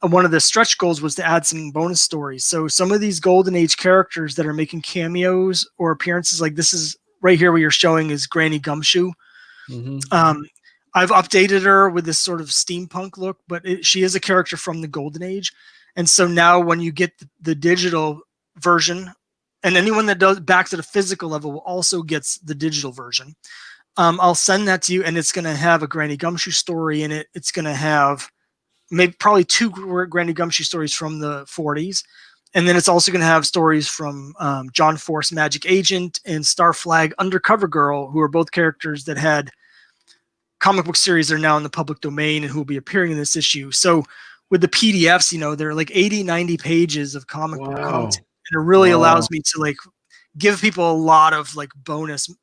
one of the stretch goals was to add some bonus stories. So some of these Golden Age characters that are making cameos or appearances, like this is right here where you're showing is Granny Gumshoe. Mm-hmm. I've updated her with this sort of steampunk look, but she is a character from the Golden Age. And so now when you get the digital version, and anyone that backs at a physical level also gets the digital version, I'll send that to you, and it's going to have a Granny Gumshoe story in it. It's going to have probably 2 Granny Gumshoe stories from the 40s. And then it's also going to have stories from John Force, Magic Agent, and Starflag Undercover Girl, who are both characters that had comic book series that are now in the public domain and who will be appearing in this issue. So with the PDFs, they're like 80, 90 pages of comic book content. And it really allows me to like give people a lot of like bonus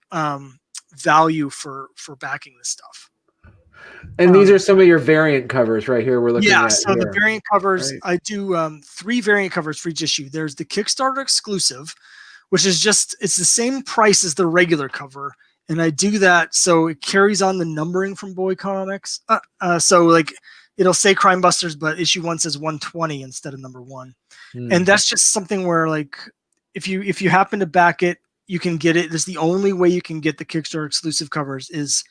value for backing this stuff. And these are some of your variant covers right here we're looking at. Yeah, so the variant covers, right. I do 3 variant covers for each issue. There's the Kickstarter exclusive, which is it's the same price as the regular cover. And I do that so it carries on the numbering from Boy Comics. So like it'll say Crimebusters, but issue 1 says 120 instead of number 1. And that's just something where like if you happen to back it, you can get it. That's the only way you can get the Kickstarter exclusive covers is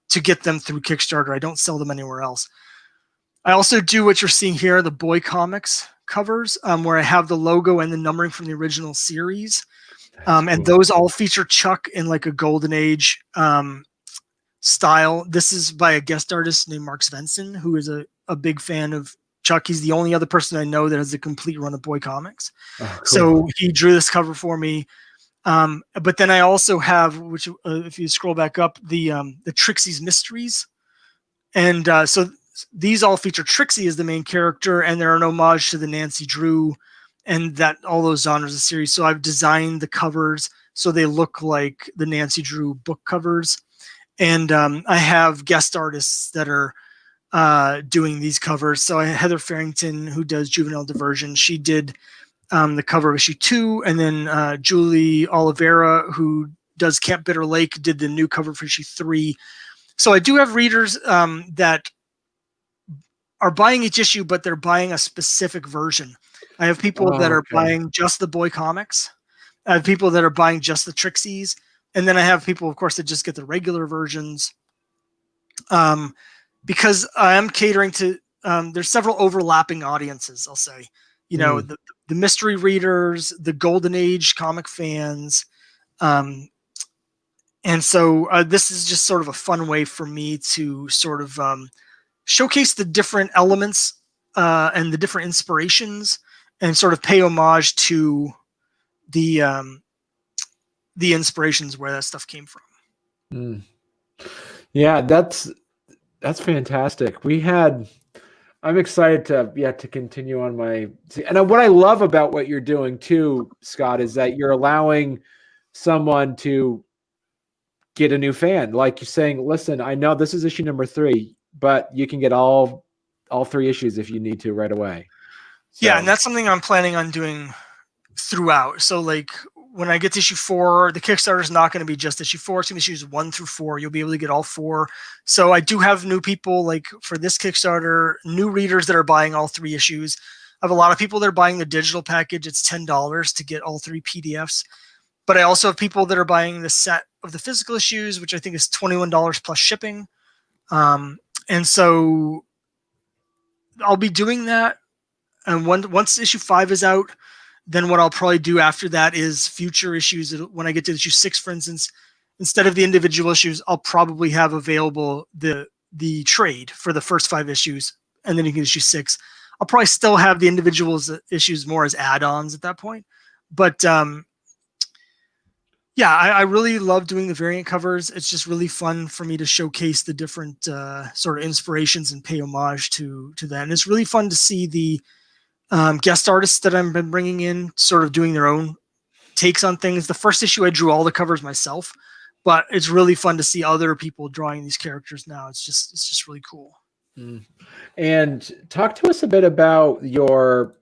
to get them through Kickstarter. I don't sell them anywhere else. I also do what you're seeing here, the Boy Comics covers, where I have the logo and the numbering from the original series. And those all feature Chuck in like a Golden Age style. This is by a guest artist named Mark Svensson, who is a big fan of Chuck. He's the only other person I know that has a complete run of Boy Comics. Oh, cool. So he drew this cover for me. But then I also have, which if you scroll back up, the Trixie's Mysteries And so these all feature Trixie as the main character, and they're an homage to the Nancy Drew and that all those genres of series. So I've designed the covers so they look like the Nancy Drew book covers. And I have guest artists that are doing these covers. So I have Heather Farrington, who does Juvenile Diversion. She did the cover of issue 2, and then Julie Oliveira, who does Camp Bitter Lake, did the new cover for issue 3. So I do have readers that are buying each issue, but they're buying a specific version. I have people that are buying just the boy comics. I have people that are buying just the Trixies. And then I have people, of course, that just get the regular versions. Because I am catering to, there's several overlapping audiences, I'll say. You know, the mystery readers, the Golden Age comic fans. And so this is just sort of a fun way for me to sort of showcase the different elements and the different inspirations, and sort of pay homage to the inspirations where that stuff came from. Yeah, that's fantastic. I'm excited to continue on my, and what I love about what you're doing too, Scott, is that you're allowing someone to get a new fan. Like you're saying, listen, I know this is issue number 3, but you can get all 3 issues if you need to right away. So. Yeah, and that's something I'm planning on doing throughout. So like when I get to issue 4, the Kickstarter is not going to be just issue 4. It's going to be issues 1 through 4. You'll be able to get all 4. So I do have new people, like for this Kickstarter, new readers that are buying all 3 issues. I have a lot of people that are buying the digital package. It's $10 to get all 3 PDFs. But I also have people that are buying the set of the physical issues, which I think is $21 plus shipping. And so I'll be doing that. And once issue 5 is out, then what I'll probably do after that is future issues. When I get to issue 6, for instance, instead of the individual issues, I'll probably have available the trade for the first 5 issues, and then you can issue 6. I'll probably still have the individual issues more as add-ons at that point. But yeah, I really love doing the variant covers. It's just really fun for me to showcase the different sort of inspirations and pay homage to that. And it's really fun to see the guest artists that I've been bringing in sort of doing their own takes on things. The first issue, I drew all the covers myself, but it's really fun to see other people drawing these characters now. It's just really cool. And talk to us a bit about your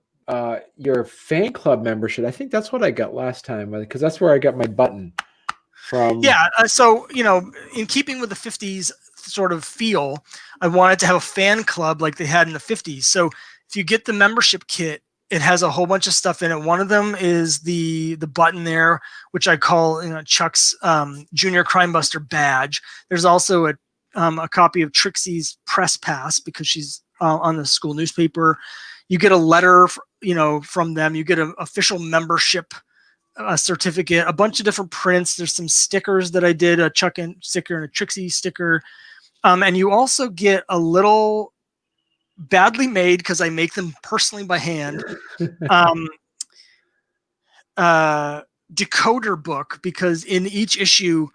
fan club membership. I think that's what I got last time, because that's where I got my button from. Yeah. So, you know, in keeping with the 50s sort of feel, I wanted to have a fan club like they had in the 50s. So if you get the membership kit, it has a whole bunch of stuff in it. One of them is the button there, which I call, you know, Chuck's Junior Crimebuster badge. There's also a copy of Trixie's press pass because she's on the school newspaper. You get a letter, you know, from them. You get an official membership certificate, a bunch of different prints. There's some stickers that I did, a Chuck sticker and a Trixie sticker. And you also get a little badly made, because I make them personally by hand, decoder book, because in each issue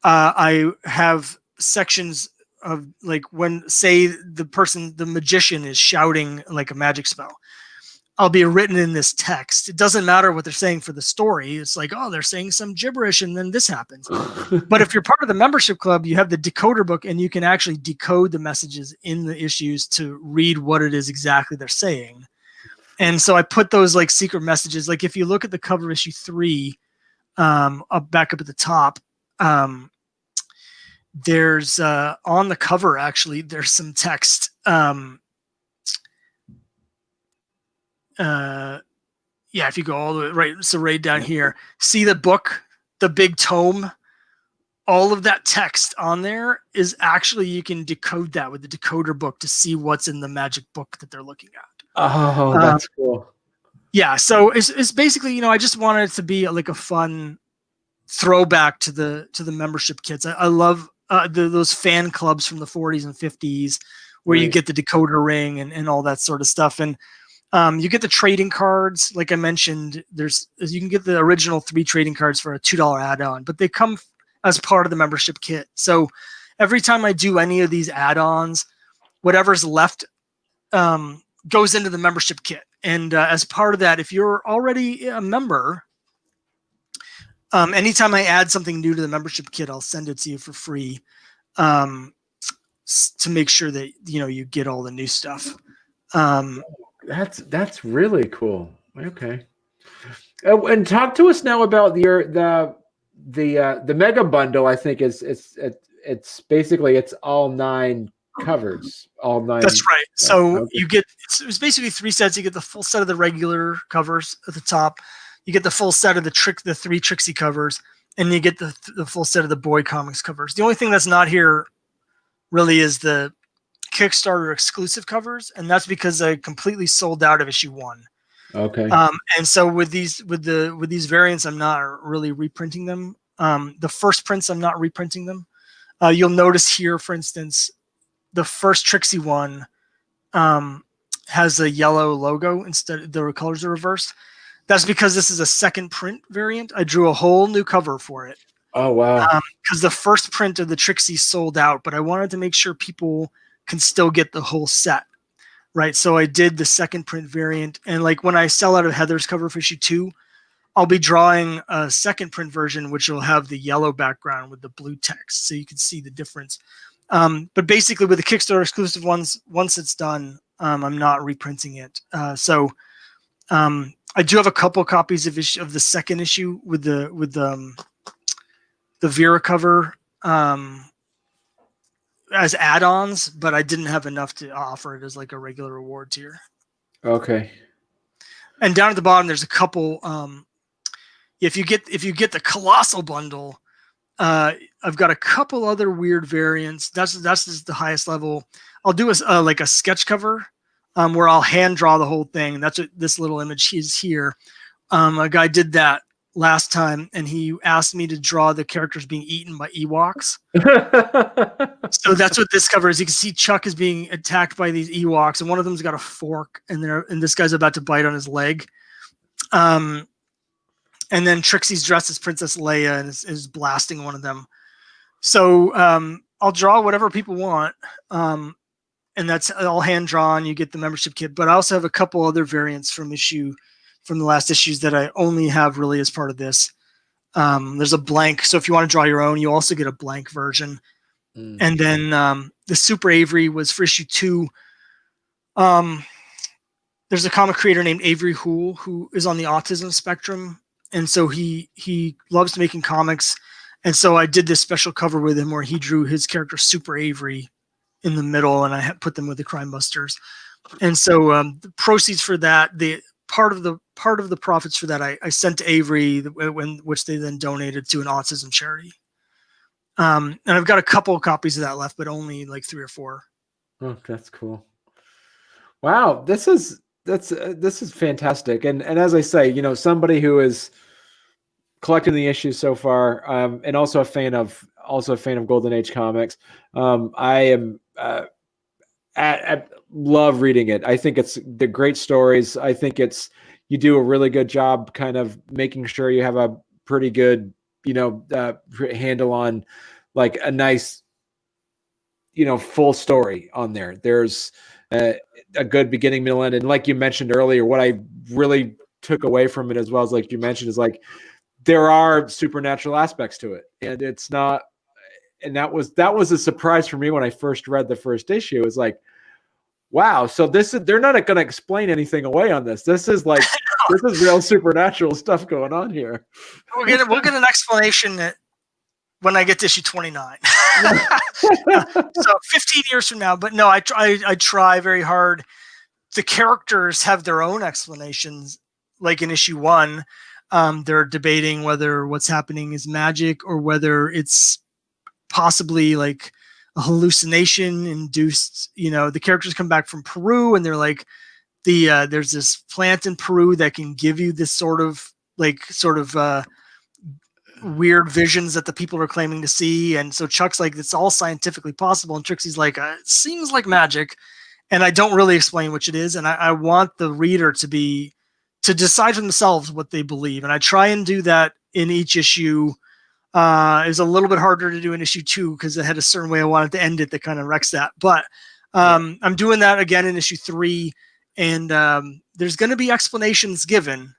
I have sections of, like, when, say, the magician is shouting like a magic spell, I'll be written in this text. It doesn't matter what they're saying for the story. It's like, oh, they're saying some gibberish and then this happens. But if you're part of the membership club, you have the decoder book, and you can actually decode the messages in the issues to read what it is exactly they're saying. And so I put those like secret messages. Like if you look at the cover issue 3, back up at the top, there's on the cover, actually, there's some text. Yeah, if you go all the way right, so right down here, see the book, the big tome, all of that text on there is actually, you can decode that with the decoder book to see what's in the magic book that they're looking at. Oh, that's cool. Yeah, so it's basically, you know, I just wanted it to be like a fun throwback to the membership kits. I love those fan clubs from the 40s and 50s where you get the decoder ring and all that sort of stuff. And you get the trading cards. Like I mentioned, you can get the original 3 trading cards for a $2 add-on, but they come as part of the membership kit. So every time I do any of these add-ons, whatever's left goes into the membership kit. And as part of that, if you're already a member, anytime I add something new to the membership kit, I'll send it to you for free, to make sure that you get all the new stuff. That's really cool. Okay. And talk to us now about the mega bundle. I think it's basically it's all 9 covers, all 9. That's right. So okay. you get, it's basically 3 sets. You get the full set of the regular covers at the top. You get the full set of the 3 Trixie covers, and you get the full set of the Boy Comics covers. The only thing that's not here really is the Kickstarter exclusive covers, and that's because I completely sold out of issue 1. Okay. And so with these variants, I'm not really reprinting them. The first prints, I'm not reprinting them. You'll notice here, for instance, the first Trixie one has a yellow logo instead. The colors are reversed. That's because this is a second print variant. I drew a whole new cover for it. Oh, wow. Because the first print of the Trixie sold out, but I wanted to make sure people can still get the whole set. Right. So I did the second print variant. And like when I sell out of Heather's cover for issue 2, I'll be drawing a second print version, which will have the yellow background with the blue text. So you can see the difference. But basically with the Kickstarter exclusive ones, once it's done, I'm not reprinting it. So I do have a couple copies of the second issue with the Vera cover as add-ons, but I didn't have enough to offer it as like a regular reward tier. Okay. And down at the bottom, there's a couple. If you get the Colossal bundle, I've got a couple other weird variants. That's just the highest level. I'll do like a sketch cover where I'll hand draw the whole thing. That's what this little image is here. A guy did that last time, and he asked me to draw the characters being eaten by Ewoks. So that's what this cover is. You can see Chuck is being attacked by these Ewoks, and one of them's got a fork, and this guy's about to bite on his leg. And then Trixie's dressed as Princess Leia and is blasting one of them. So I'll draw whatever people want, and that's all hand drawn. You get the membership kit, but I also have a couple other variants from the last issues that I only have really as part of this. There's a blank. So if you want to draw your own, you also get a blank version. And then the Super Avery was for issue 2. There's a comic creator named Avery Hool who is on the autism spectrum. And so he loves making comics. And so I did this special cover with him where he drew his character Super Avery in the middle, and I put them with the Crimebusters. And so the proceeds for that, part of the profits for that I sent to Avery, which they then donated to an autism charity. And I've got a couple of copies of that left, but only like 3 or 4. Oh, that's cool. Wow, this is fantastic. And as I say, somebody who is collecting the issues so far, and also a fan of Golden Age comics. I love reading it. I think the great stories. I think you do a really good job kind of making sure you have a pretty good, handle on like a nice, full story on there. There's a good beginning, middle, end. And like you mentioned earlier, what I really took away from it as well as like you mentioned is like, there are supernatural aspects to it, and it's not, and that was a surprise for me when I first read the first issue. It was like, wow, so they're not going to explain anything away on this. This is like, this is real supernatural stuff going on here. We'll get an explanation when I get to issue 29. So 15 years from now, but no, I try very hard. The characters have their own explanations. Like in issue 1, they're debating whether what's happening is magic or whether it's possibly like a hallucination induced. The characters come back from Peru, and they're like, there's this plant in Peru that can give you this sort of weird visions that the people are claiming to see. And so Chuck's like, it's all scientifically possible, and Trixie's like, it seems like magic. And I don't really explain which it is, and I want the reader to decide for themselves what they believe. And I try and do that in each issue. It was a little bit harder to do in issue 2 because it had a certain way I wanted to end it that kind of wrecks that. But I'm doing that again in issue 3, and there's going to be explanations given.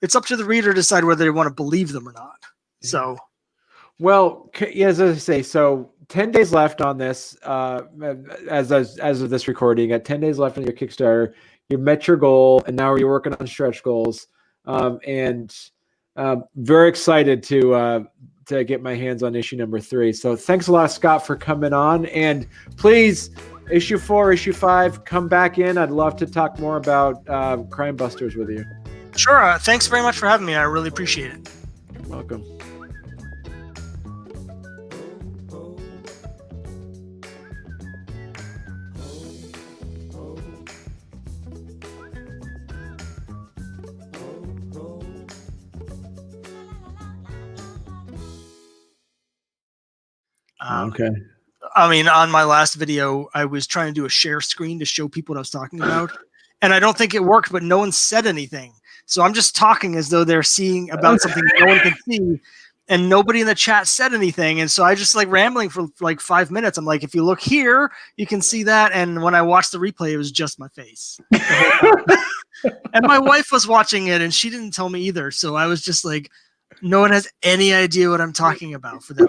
It's up to the reader to decide whether they want to believe them or not. Yeah. So, well, as I say, so 10 days left on this. As of this recording, you got 10 days left on your Kickstarter. You met your goal, and now you're working on stretch goals. And very excited to get my hands on issue number 3. So thanks a lot, Scott, for coming on. And please, issue 4, issue 5, come back in. I'd love to talk more about Crimebusters with you. Sure. Thanks very much for having me. I really appreciate it. You're welcome. Okay. I mean, on my last video, I was trying to do a share screen to show people what I was talking about. And I don't think it worked, but no one said anything. So I'm just talking as though they're seeing about something no one can see. And nobody in the chat said anything. And so I just like rambling for like 5 minutes. I'm like, if you look here, you can see that. And when I watched the replay, it was just my face. And my wife was watching it and she didn't tell me either. So I was just like, no one has any idea what I'm talking about for that.